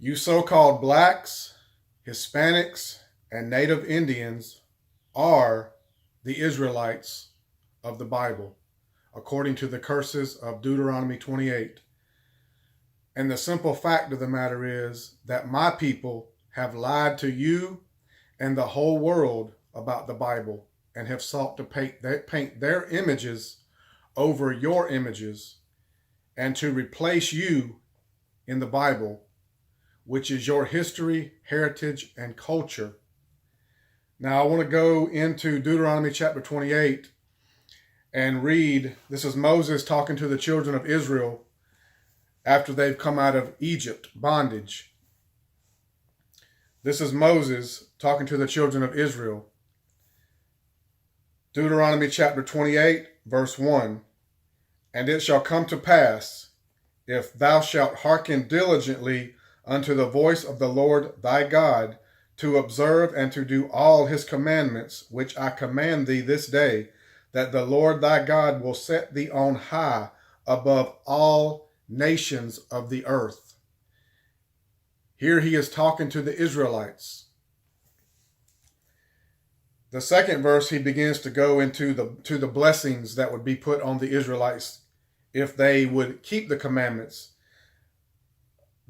You so-called blacks, Hispanics, and Native Indians are the Israelites of the Bible, according to the curses of Deuteronomy 28. And the simple fact of the matter is that my people have lied to you and the whole world about the Bible and have sought to paint their images over your images and to replace you in the Bible, which is your history, heritage, and culture. Now, I want to go into Deuteronomy chapter 28 and read. This is Moses talking to the children of Israel after they've come out of Egypt bondage. This is Moses talking to the children of Israel. Deuteronomy chapter 28, verse 1. And it shall come to pass, if thou shalt hearken diligently unto the voice of the Lord thy God, to observe and to do all his commandments, which I command thee this day, that the Lord thy God will set thee on high above all nations of the earth. Here he is talking to the Israelites. The second verse, he begins to go into the blessings that would be put on the Israelites if they would keep the commandments.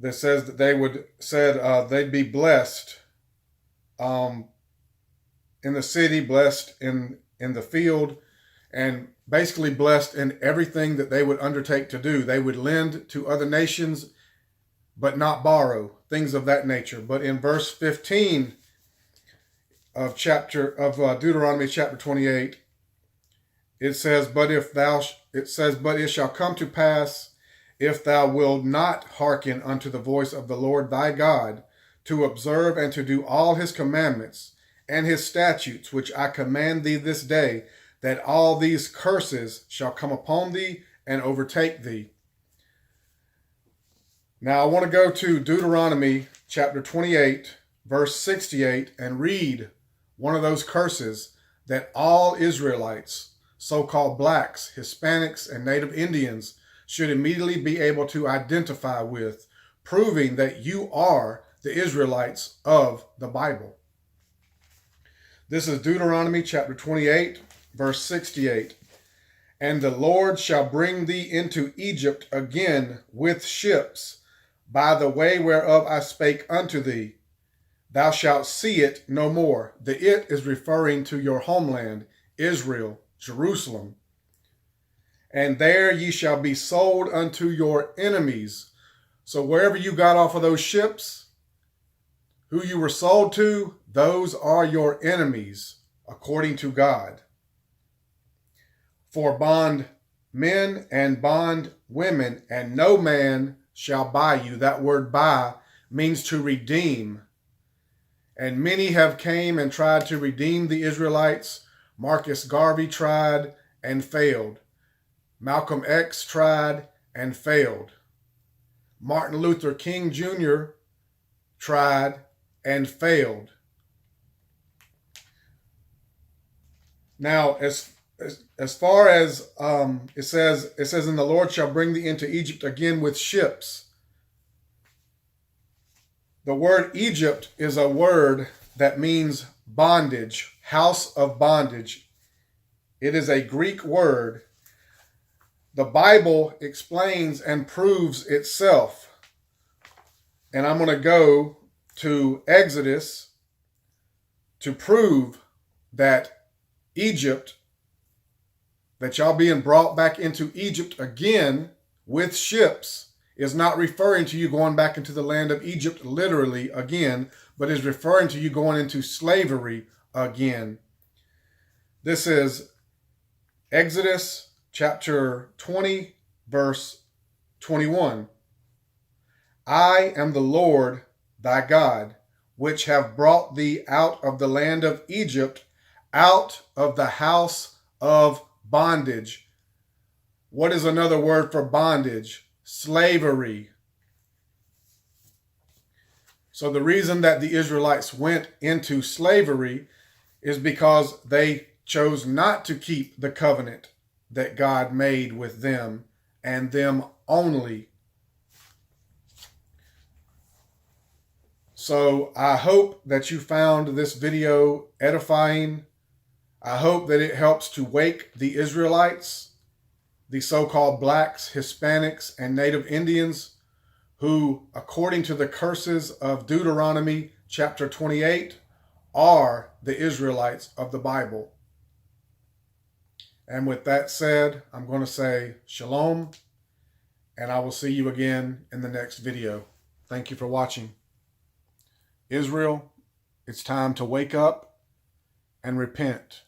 That says that they'd be blessed in the city, blessed in the field, and basically blessed in everything that they would undertake to do. They would lend to other nations, but not borrow, things of that nature. But in verse 15 of Deuteronomy chapter 28, it says, but it shall come to pass, if thou wilt not hearken unto the voice of the Lord thy God, to observe and to do all his commandments and his statutes, which I command thee this day, that all these curses shall come upon thee and overtake thee. Now I want to go to Deuteronomy chapter 28, verse 68, and read one of those curses that all Israelites, so-called blacks, Hispanics, and Native Indians, should immediately be able to identify with, proving that you are the Israelites of the Bible. This is Deuteronomy chapter 28, verse 68. And the Lord shall bring thee into Egypt again with ships, by the way whereof I spake unto thee. Thou shalt see it no more. The it is referring to your homeland, Israel, Jerusalem. And there ye shall be sold unto your enemies. So wherever you got off of those ships, who you were sold to, those are your enemies, according to God. For bond men and bond women, and no man shall buy you. That word buy means to redeem. And many have came and tried to redeem the Israelites. Marcus Garvey tried and failed. Malcolm X tried and failed. Martin Luther King Jr. tried and failed. Now, as far as it says, and the Lord shall bring thee into Egypt again with ships. The word Egypt is a word that means bondage, house of bondage. It is a Greek word. The Bible explains and proves itself. And I'm going to go to Exodus to prove that Egypt, that y'all being brought back into Egypt again with ships, is not referring to you going back into the land of Egypt literally again, but is referring to you going into slavery again. This is Exodus chapter 20, verse 21. I am the Lord thy God, which have brought thee out of the land of Egypt, out of the house of bondage. What is another word for bondage? Slavery. So the reason that the Israelites went into slavery is because they chose not to keep the covenant that God made with them and them only. So I hope that you found this video edifying. I hope that it helps to wake the Israelites, the so-called blacks, Hispanics, and Native Indians, who, according to the curses of Deuteronomy chapter 28, are the Israelites of the Bible. And with that said, I'm going to say shalom, and I will see you again in the next video. Thank you for watching. Israel, it's time to wake up and repent.